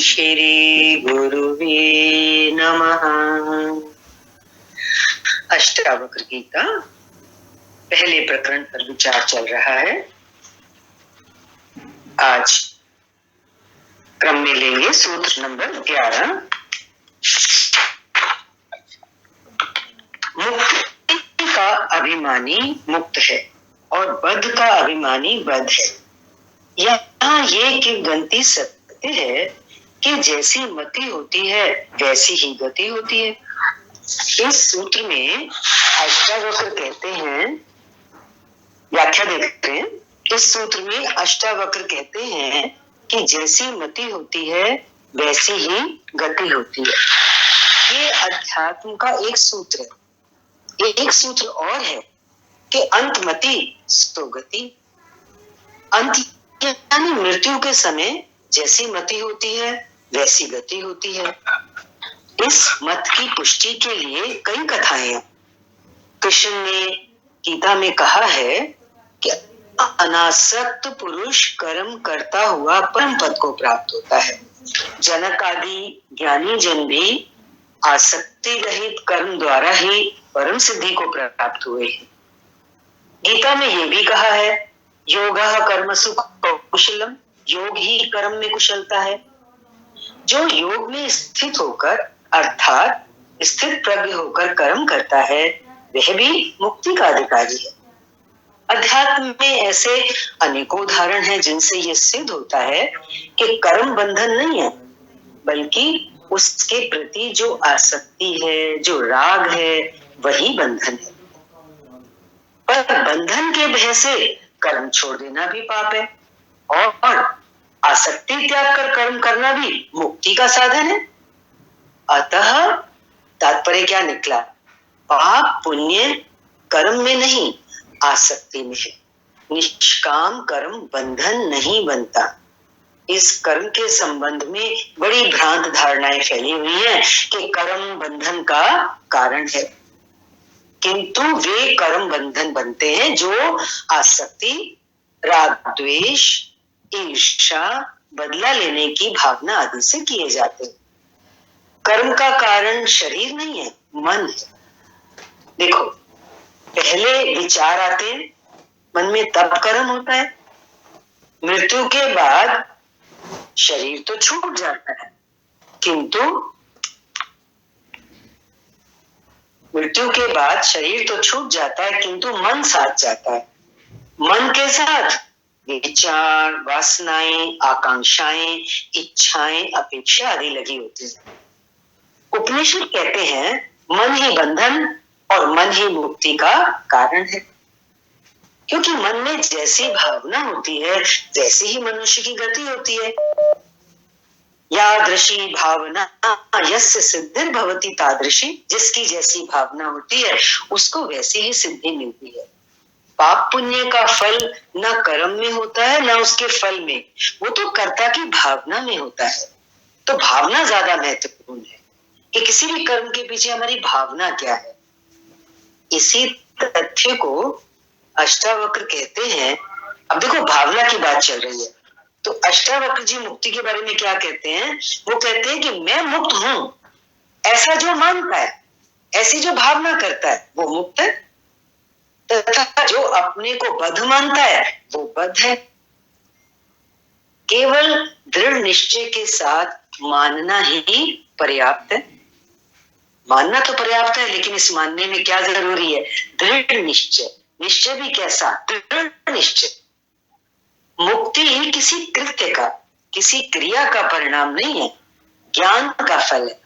श्री गुरुवे नमः। अष्टावक्र गीता पहले प्रकरण पर विचार चल रहा है। आज क्रम में लेंगे सूत्र नंबर 11। मुक्ति का अभिमानी मुक्त है और बद्ध का अभिमानी बद्ध है। यहाँ ये किंवदंती सत्य है कि जैसी मति होती है वैसी ही गति होती है। इस सूत्र में अष्टावक्र कहते हैं, व्याख्या देखते हैं। इस सूत्र में अष्टावक्र कहते हैं कि जैसी मति होती है वैसी ही गति होती है। ये अध्यात्म का एक सूत्र है। एक सूत्र और है कि अंत मति सो गति। अंत यानी मृत्यु के समय जैसी मति होती है वैसी गति होती है। इस मत की पुष्टि के लिए कई कथाएं हैं। कृष्ण ने गीता में कहा है कि अनासक्त पुरुष कर्म करता हुआ परम पद को प्राप्त होता है। जनक आदि ज्ञानी जन भी आसक्ति रहित कर्म द्वारा ही परम सिद्धि को प्राप्त हुए हैं। गीता में यह भी कहा है, योगः कर्मसु कौशलम, योग ही कर्म में कुशलता है। जो योग में स्थित होकर अर्थात स्थित प्रज्ञ होकर कर्म करता है वह भी मुक्ति का अधिकारी है। अध्यात्म में ऐसे अनेकों उदाहरण हैं जिनसे यह सिद्ध होता है कि कर्म बंधन नहीं है, बल्कि उसके प्रति जो आसक्ति है, जो राग है, वही बंधन है। पर बंधन के भय से कर्म छोड़ देना भी पाप है और आसक्ति त्याग कर कर्म करना भी मुक्ति का साधन है। अतः तात्पर्य क्या निकला? पाप पुण्य कर्म में नहीं, आसक्ति में है। निष्काम कर्म बंधन नहीं बनता। इस कर्म के संबंध में बड़ी भ्रांत धारणाएं फैली हुई हैं कि कर्म बंधन का कारण है, किंतु वे कर्म बंधन बनते हैं जो आसक्ति, राग, द्वेष, ईर्ष्या, बदला लेने की भावना आदि से किए जाते हैं। कर्म का कारण शरीर नहीं है, मन है। देखो, पहले विचार आते हैं मन में, तब कर्म होता है। मृत्यु के बाद शरीर तो छूट जाता है, किंतु मृत्यु के बाद शरीर तो छूट जाता है किंतु मन साथ जाता है। मन के साथ विचार, वासनाएं, आकांक्षाएं, इच्छाएं, अपेक्षा आदि लगी होती है। उपनिषद कहते हैं मन ही बंधन और मन ही मुक्ति का कारण है, क्योंकि मन में जैसी भावना होती है वैसी ही मनुष्य की गति होती है। यादृशी भावना यस्य सिद्धिर भवति तादृशी, जिसकी जैसी भावना होती है उसको वैसी ही सिद्धि मिलती है। पाप पुण्य का फल न कर्म में होता है न उसके फल में, वो तो कर्ता की भावना में होता है। तो भावना ज्यादा महत्वपूर्ण है कि किसी भी कर्म के पीछे हमारी भावना क्या है। इसी तथ्य को अष्टावक्र कहते हैं। अब देखो, भावना की बात चल रही है तो अष्टावक्र जी मुक्ति के बारे में क्या कहते हैं? वो कहते हैं कि मैं मुक्त हूं, ऐसा जो मानता है, ऐसी जो भावना करता है वो मुक्त है, तथा जो अपने को बद्ध मानता है वो बद्ध है। केवल दृढ़ निश्चय के साथ मानना ही पर्याप्त है। मानना तो पर्याप्त है, लेकिन इस मानने में क्या जरूरी है? दृढ़ निश्चय। निश्चय भी कैसा? दृढ़ निश्चय। मुक्ति ही किसी कृत्य का, किसी क्रिया का परिणाम नहीं है, ज्ञान का फल है।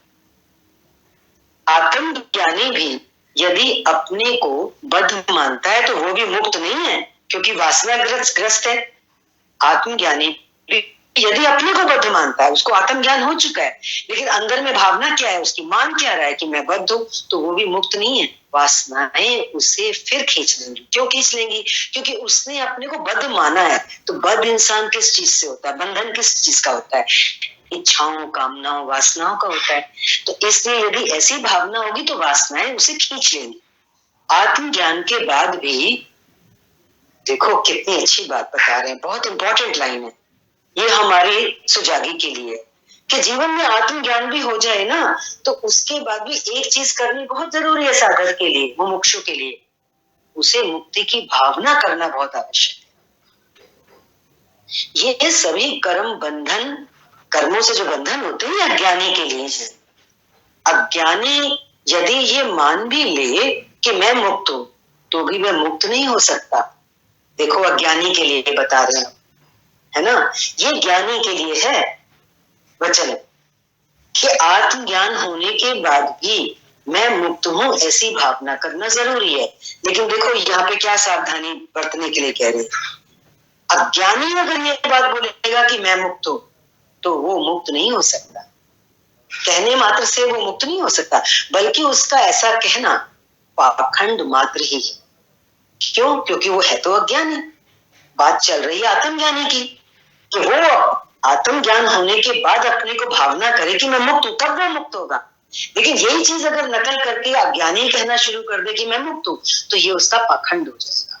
आत्मज्ञानी भी यदि अपने को बद्ध मानता है तो वो भी मुक्त नहीं है, क्योंकि वासनाग्रस्त है। आत्मज्ञानी भी यदि अपने को बद्ध मानता है, उसको आत्मज्ञान हो चुका है, लेकिन अंदर में भावना क्या है, उसकी मान क्या रहा है कि मैं बद्ध हूं, तो वो भी मुक्त नहीं है। वासनाएं उसे फिर खींच लेंगी। क्यों खींच लेंगी? क्योंकि उसने अपने को बद्ध माना है। तो बद्ध इंसान किस चीज से होता है? बंधन किस चीज का होता है? इच्छाओं, कामनाओं, वासनाओं का होता है। तो इसलिए यदि ऐसी भावना होगी तो वासनाएं उसे खींच लेंगी। आत्मज्ञान के बाद भी देखो कितनी अच्छी बात बता रहे हैं, बहुत इंपॉर्टेंट लाइन है ये हमारी सुजागी के लिए। कि जीवन में आत्मज्ञान भी हो जाए ना, तो उसके बाद भी एक चीज करनी बहुत जरूरी है साधक के लिए, मुमुक्षु के लिए, उसे मुक्ति की भावना करना बहुत आवश्यक है। ये सभी कर्म बंधन, कर्मों से जो बंधन होते हैं, अज्ञानी के लिए है। अज्ञानी यदि ये मान भी ले कि मैं मुक्त हूं, तो भी वह मुक्त नहीं हो सकता। देखो अज्ञानी के लिए बता रहे हैं, है ना, ये ज्ञानी के लिए है वचन कि आत्मज्ञान होने के बाद भी मैं मुक्त हूं, ऐसी भावना करना जरूरी है। लेकिन देखो यहाँ पे क्या सावधानी बरतने के लिए कह रहे हैं। अज्ञानी अगर ये बात बोलेगा कि मैं मुक्त हूं, तो वो मुक्त नहीं हो सकता। कहने मात्र से वो मुक्त नहीं हो सकता, बल्कि उसका ऐसा कहना पाखंड मात्र ही है। क्यों? क्योंकि वो है तो अज्ञानी। बात चल रही है आत्मज्ञानी की, कि वो आत्मज्ञान होने के बाद अपने को भावना करे कि मैं मुक्त हूं, तब वो मुक्त होगा। लेकिन यही चीज अगर नकल करके अज्ञानी कहना शुरू कर दे कि मैं मुक्त हूं, तो ये उसका पाखंड हो जाएगा।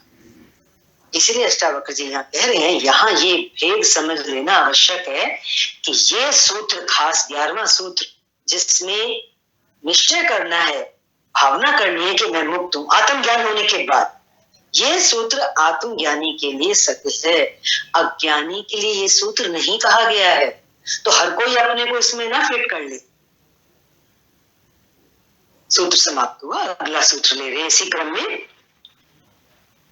इसलिए अष्टावक्र जी यहाँ कह रहे हैं, यहाँ ये भेद समझ लेना आवश्यक है कि ये सूत्र खास 11वां सूत्र, जिसमें निश्चय करना है, भावना करनी है कि मैं मुक्त हूं आत्मज्ञान होने के बाद, ये सूत्र आत्मज्ञानी के लिए सत्य है। अज्ञानी के लिए ये सूत्र नहीं कहा गया है। तो हर कोई अपने को इसमें ना फिट कर ले। सूत्र समाप्त हुआ, अगला सूत्र ले रहे हैं इसी क्रम में।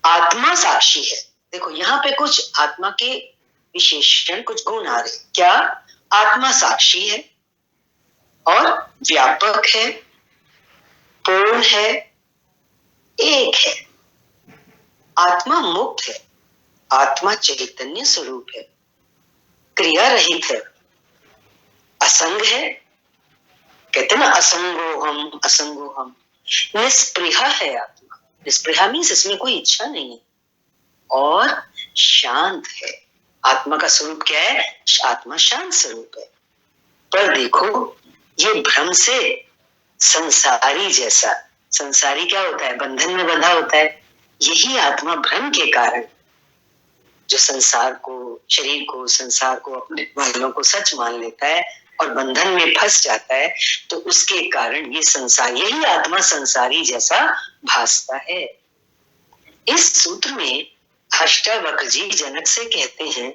आत्मा साक्षी है। देखो यहाँ पे कुछ आत्मा के विशेषण, कुछ गुण आ रहे। क्या? आत्मा साक्षी है और व्यापक है, पूर्ण है, एक है। आत्मा मुक्त है, आत्मा चैतन्य स्वरूप है, क्रिया रहित है, असंग है, कहते ना असंगोहम असंगोहम, निष्प्रिया है आत्मा। निष्प्रिया मीन्स इसमें कोई इच्छा नहीं है, और शांत है। आत्मा का स्वरूप क्या है? आत्मा शांत स्वरूप है। पर देखो ये भ्रम से संसारी जैसा, संसारी क्या होता है? बंधन में बंधा होता है। यही आत्मा भ्रम के कारण जो संसार को, शरीर को, संसार को, अपने वालों को सच मान लेता है और बंधन में फंस जाता है, तो उसके कारण ये संसार, यही आत्मा संसारी जैसा भासता है। इस सूत्र में अष्टावक्र जी जनक से कहते हैं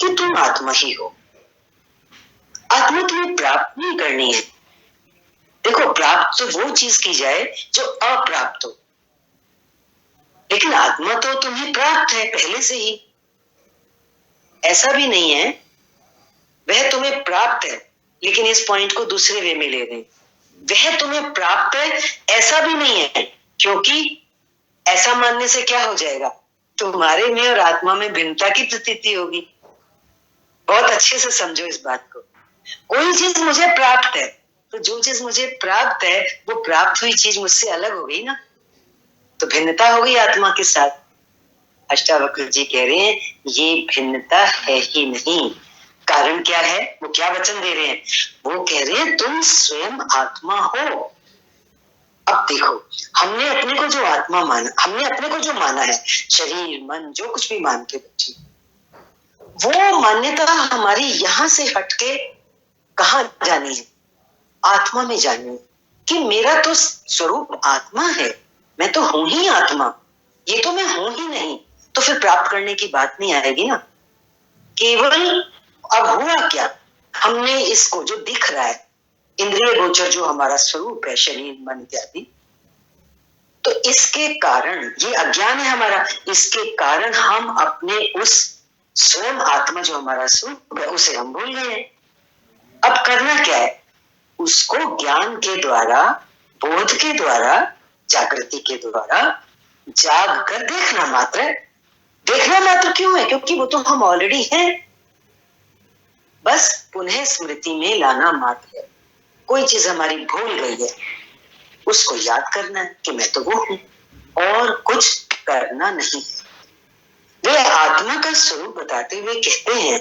कि तुम आत्मा ही हो, आत्मा तुम्हें प्राप्त नहीं करनी है। देखो प्राप्त तो वो चीज की जाए जो अप्राप्त हो, लेकिन आत्मा तो तुम्हें प्राप्त है पहले से ही। ऐसा भी नहीं है वह तुम्हें प्राप्त है, लेकिन इस पॉइंट को दूसरे वे में ले रहे, वह तुम्हें प्राप्त है ऐसा भी नहीं है, क्योंकि ऐसा मानने से क्या हो जाएगा? तुम्हारे में और आत्मा में भिन्नता की प्रतीति होगी। बहुत अच्छे से समझो इस बात को। कोई चीज मुझे प्राप्त है, तो जो चीज मुझे प्राप्त है वो प्राप्त हुई चीज मुझसे अलग हो गई ना, तो भिन्नता हो गई आत्मा के साथ। अष्टावक्र जी कह रहे हैं ये भिन्नता है ही नहीं। कारण क्या है? वो क्या वचन दे रहे हैं? वो कह रहे हैं तुम स्वयं आत्मा हो। अब देखो, हमने अपने को जो आत्मा माना, हमने अपने को जो माना है, शरीर मन जो कुछ भी मान के बच्चे, वो मान्यता हमारी यहां से हटके कहां जानी है? आत्मा में जानी है कि मेरा तो स्वरूप आत्मा है, मैं तो हूं ही आत्मा, ये तो मैं हूं ही नहीं। तो फिर प्राप्त करने की बात नहीं आएगी ना। केवल अब हुआ क्या? हमने इसको जो दिख रहा है, इंद्रिय गोचर जो हमारा स्वरूप है, शरीर मन इत्यादि, तो इसके कारण, ये अज्ञान है हमारा, इसके कारण हम अपने उस स्वयं आत्मा जो हमारा स्वरूप है उसे हम भूल गए हैं। अब करना क्या है? उसको ज्ञान के द्वारा, बोध के द्वारा, जागृति के द्वारा जाग कर देखना मात्र है। देखना मात्र क्यों है? क्योंकि वो तो हम ऑलरेडी हैं, बस पुनः स्मृति में लाना मात्र है। कोई चीज हमारी भूल गई है, उसको याद करना है कि मैं तो वो हूं, और कुछ करना नहीं है। वे आत्मा का स्वरूप बताते हुए कहते हैं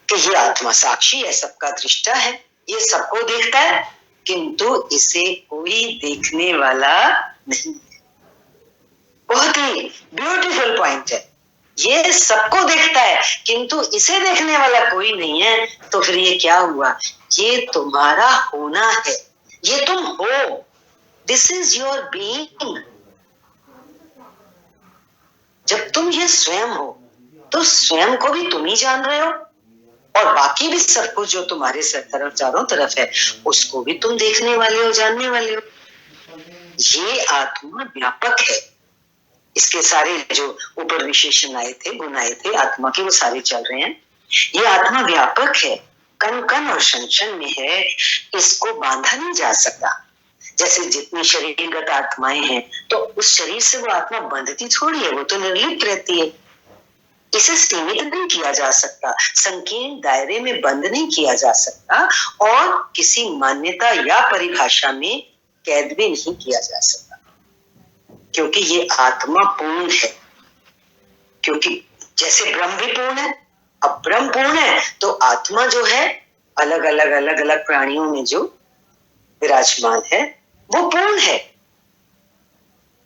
कि ये आत्मा साक्षी है, सबका दृष्टा है, ये सबको देखता है, किंतु इसे कोई देखने वाला नहीं है। बहुत ही ब्यूटीफुल पॉइंट है। ये सबको देखता है किंतु इसे देखने वाला कोई नहीं है। तो फिर ये क्या हुआ? ये तुम्हारा होना है, ये तुम हो। This is your being. जब तुम ये स्वयं हो तो स्वयं को भी तुम ही जान रहे हो और बाकी भी सब कुछ जो तुम्हारे तरफ चारों तरफ है उसको भी तुम देखने वाले हो, जानने वाले हो। ये आत्मा व्यापक है। इसके सारे जो ऊपर विशेषण आए थे, गुण आए थे आत्मा के, वो सारे चल रहे हैं। ये आत्मा व्यापक है, कण कण और क्षण क्षण में है, इसको बांधा नहीं जा सकता। जैसे जितनी शरीरगत आत्माएं हैं तो उस शरीर से वो आत्मा बंधती थोड़ी है, वो तो निर्लिप्त रहती है। इसे सीमित नहीं किया जा सकता, संकीर्ण दायरे में बंद नहीं किया जा सकता और किसी मान्यता या परिभाषा में कैद भी नहीं किया जा सकता, क्योंकि ये आत्मा पूर्ण है। क्योंकि जैसे ब्रह्म भी पूर्ण है, अब ब्रह्म पूर्ण है तो आत्मा जो है अलग अलग प्राणियों में जो विराजमान है वो पूर्ण है।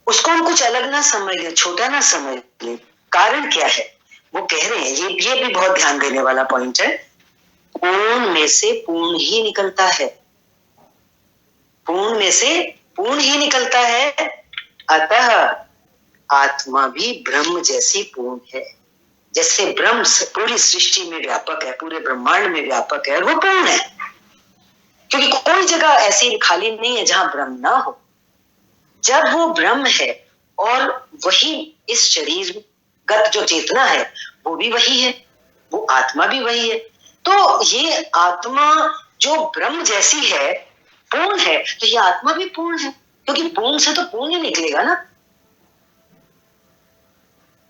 उसको हम कुछ अलग ना समझ ले, छोटा ना समझ ले। कारण क्या है? वो कह रहे हैं, ये भी बहुत ध्यान देने वाला पॉइंट है, पूर्ण में से पूर्ण ही निकलता है, पूर्ण में से पूर्ण ही निकलता है। अतः आत्मा भी ब्रह्म जैसी पूर्ण है। जैसे ब्रह्म पूरी सृष्टि में व्यापक है, पूरे ब्रह्मांड में व्यापक है और वो पूर्ण है, क्योंकि कोई जगह ऐसी खाली नहीं है जहां ब्रह्म ना हो। जब वो ब्रह्म है और वही इस शरीर गत जो चेतना है वो भी वही है, वो आत्मा भी वही है। तो ये आत्मा जो ब्रह्म जैसी है, पूर्ण है, तो ये आत्मा भी पूर्ण है, क्योंकि पूर्ण से तो पूर्ण ही निकलेगा ना।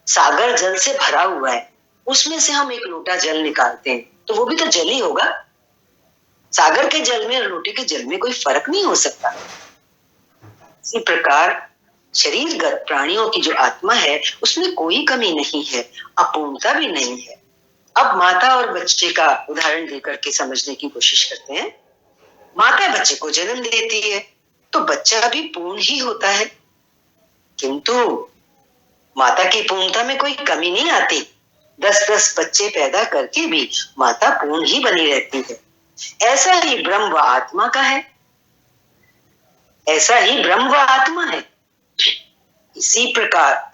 सागर जल से भरा हुआ है, उसमें से हम एक लोटा जल निकालते हैं तो वो भी तो जल ही होगा। सागर के जल में और लोटे के जल में कोई फर्क नहीं हो सकता। इसी प्रकार शरीरगत प्राणियों की जो आत्मा है उसमें कोई कमी नहीं है, अपूर्णता भी नहीं है। अब माता और बच्चे का उदाहरण देकर के समझने की कोशिश करते हैं। माता बच्चे को जन्म देती है तो बच्चा भी पूर्ण ही होता है, किंतु माता की पूर्णता में कोई कमी नहीं आती। 10-10 बच्चे पैदा करके भी माता पूर्ण ही बनी रहती है। ऐसा ही ब्रह्म व आत्मा का है, ऐसा ही ब्रह्म व आत्मा है। इसी प्रकार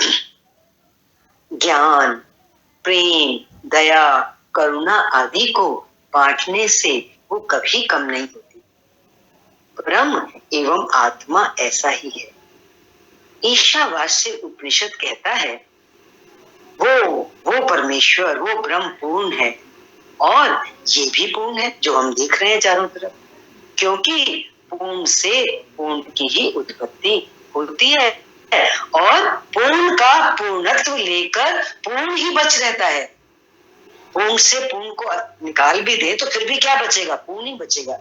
ज्ञान, प्रेम, दया, करुणा आदि को बांटने से वो कभी कम नहीं होती। ब्रह्म एवं आत्मा ऐसा ही है। ईशावास्य उपनिषद कहता है वो परमेश्वर, वो ब्रह्म पूर्ण है और ये भी पूर्ण है जो हम देख रहे हैं चारों तरफ, क्योंकि पूर्ण से पूर्ण की ही उत्पत्ति होती है और पूर्ण का पूर्णत्व लेकर पूर्ण ही बच रहता है। पूर्ण से पूर्ण को निकाल भी दे तो फिर भी क्या बचेगा? पूर्ण ही बचेगा।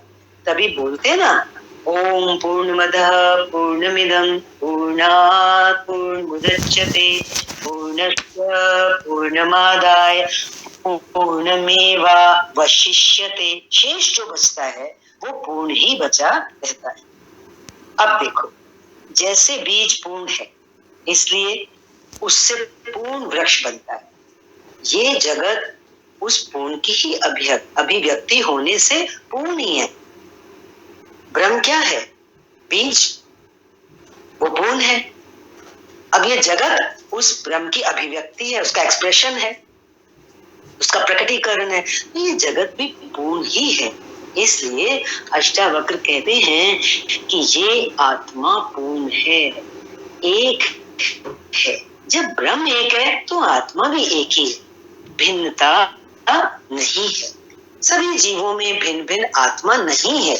तभी बोलते हैं ना, ओम पूर्णमदः पूर्णमिदं पूर्णात् पूर्णमुदच्यते पूर्णस्य पूर्णमादाय पूर्णमेवावशिष्यते। शेष जो बचता है वो पूर्ण ही बचा रहता है। अब देखो, जैसे बीज पूर्ण है इसलिए उससे पूर्ण वृक्ष बनता है। ये जगत उस पूर्ण की ही अभिव्यक्ति होने से पूर्ण ही है। ब्रह्म क्या है? बीज, वो पूर्ण है। अब ये जगत उस ब्रह्म की अभिव्यक्ति है, उसका एक्सप्रेशन है, उसका प्रकटीकरण है। ये जगत भी पूर्ण ही है। इसलिए अष्टावक्र कहते हैं कि ये आत्मा पूर्ण है, एक है। जब ब्रह्म एक है तो आत्मा भी एक ही है, भिन्नता नहीं है। सभी जीवों में भिन्न भिन्न आत्मा नहीं है,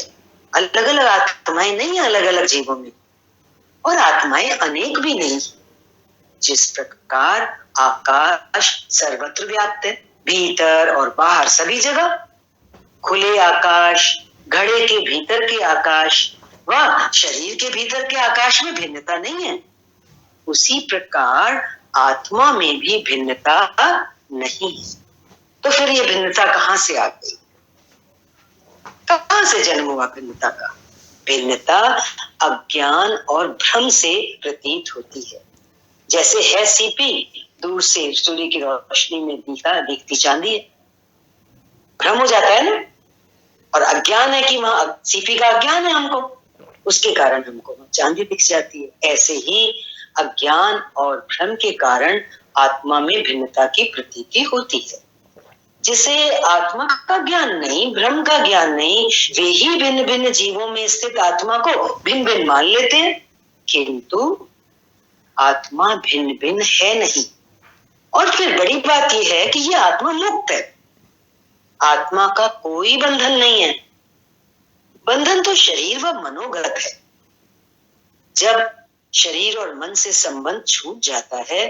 अलग अलग आत्माएं नहीं है अलग अलग जीवों में, और आत्माएं अनेक भी नहीं। जिस प्रकार आकाश सर्वत्र व्याप्त है, भीतर और बाहर सभी जगह, खुले आकाश, घड़े के भीतर के आकाश व शरीर के भीतर के आकाश में भिन्नता नहीं है, उसी प्रकार आत्मा में भी भिन्नता नहीं है। तो फिर ये भिन्नता कहां से आ गई? कहां से जन्म हुआ भिन्नता का? भिन्नता अज्ञान और भ्रम से प्रतीत होती है। जैसे है सीपी दूर से सूर्य की रोशनी में दिखती चांदी है। भ्रम हो जाता है ना, और अज्ञान है कि वहां सीपी का अज्ञान है हमको, उसके कारण हमको चांदी दिख जाती है। ऐसे ही अज्ञान और भ्रम के कारण आत्मा में भिन्नता की प्रतीति होती है। जिसे आत्मा का ज्ञान नहीं, भ्रम का ज्ञान नहीं, वे ही भिन्न भिन्न जीवों में स्थित आत्मा को भिन्न भिन्न मान लेते हैं, किंतु आत्मा भिन्न भिन्न है नहीं। और फिर बड़ी बात यह है कि यह आत्मा मुक्त है, आत्मा का कोई बंधन नहीं है। बंधन तो शरीर व मनोगत है। जब शरीर और मन से संबंध छूट जाता है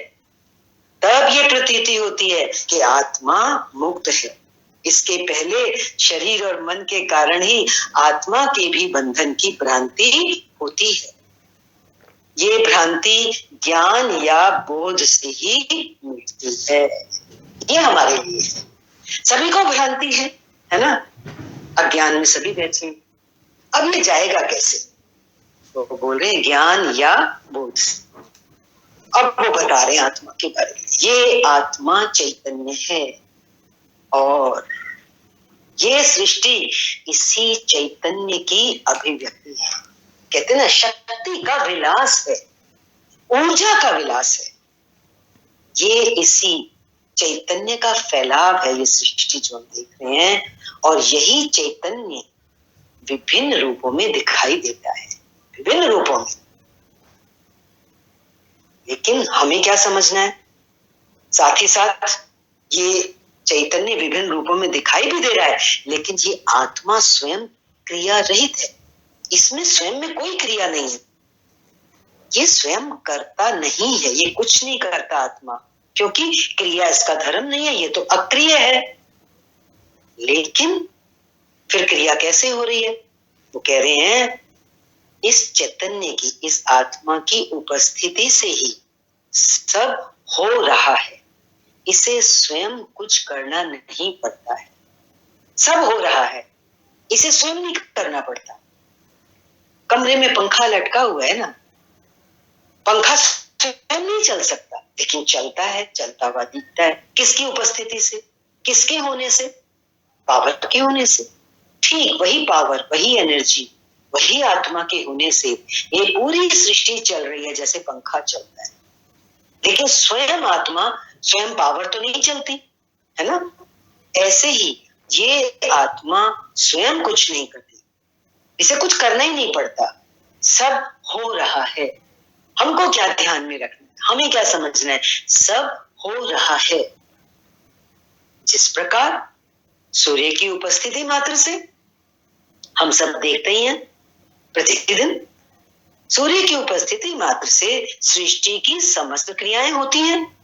तब ये प्रतीति होती है कि आत्मा मुक्त है। इसके पहले शरीर और मन के कारण ही आत्मा के भी बंधन की भ्रांति होती है। ये भ्रांति ज्ञान या बोध से ही मिटती है। ये हमारे लिए सभी को भ्रांति है ना, अज्ञान में सभी बैठे हैं। अब ये जाएगा कैसे? वो बोल रहे हैं ज्ञान या बोध से। अब वो बता रहे हैं आत्मा के बारे में। ये आत्मा चैतन्य है और ये सृष्टि इसी चैतन्य की अभिव्यक्ति है। कहते हैं ना, शक्ति का विलास है, ऊर्जा का विलास है। ये इसी चैतन्य का फैलाव है, ये सृष्टि जो हम देख रहे हैं। और यही चैतन्य विभिन्न रूपों में दिखाई देता है, विभिन्न रूपों में। लेकिन हमें क्या समझना है, साथ ही साथ ये चैतन्य विभिन्न रूपों में दिखाई भी दे रहा है, लेकिन ये आत्मा स्वयं क्रिया रहित है। इसमें स्वयं में कोई क्रिया नहीं है। ये स्वयं करता नहीं है, ये कुछ नहीं करता आत्मा, क्योंकि क्रिया इसका धर्म नहीं है, ये तो अक्रिय है। लेकिन फिर क्रिया कैसे हो रही है? वो कह रहे हैं इस चैतन्य की, इस आत्मा की उपस्थिति से ही सब हो रहा है। इसे स्वयं कुछ करना नहीं पड़ता है, सब हो रहा है, इसे स्वयं नहीं करना पड़ता। कमरे में पंखा लटका हुआ है ना, पंखा स्वयं नहीं चल सकता, लेकिन चलता है, चलता हुआ दिखता है। किसकी उपस्थिति से, किसके होने से? पावर के होने से। ठीक वही पावर, वही एनर्जी, वही आत्मा के होने से ये पूरी सृष्टि चल रही है, जैसे पंखा चलता है। लेकिन स्वयं आत्मा, स्वयं पावर तो नहीं चलती है ना। ऐसे ही ये आत्मा स्वयं कुछ नहीं करती, इसे कुछ करना ही नहीं पड़ता, सब हो रहा है। हमको क्या ध्यान में रखना है, हमें क्या समझना है? सब हो रहा है। जिस प्रकार सूर्य की उपस्थिति मात्र से हम सब देखते ही हैं प्रतिदिन, सूर्य की उपस्थिति मात्र से सृष्टि की समस्त क्रियाएं होती हैं।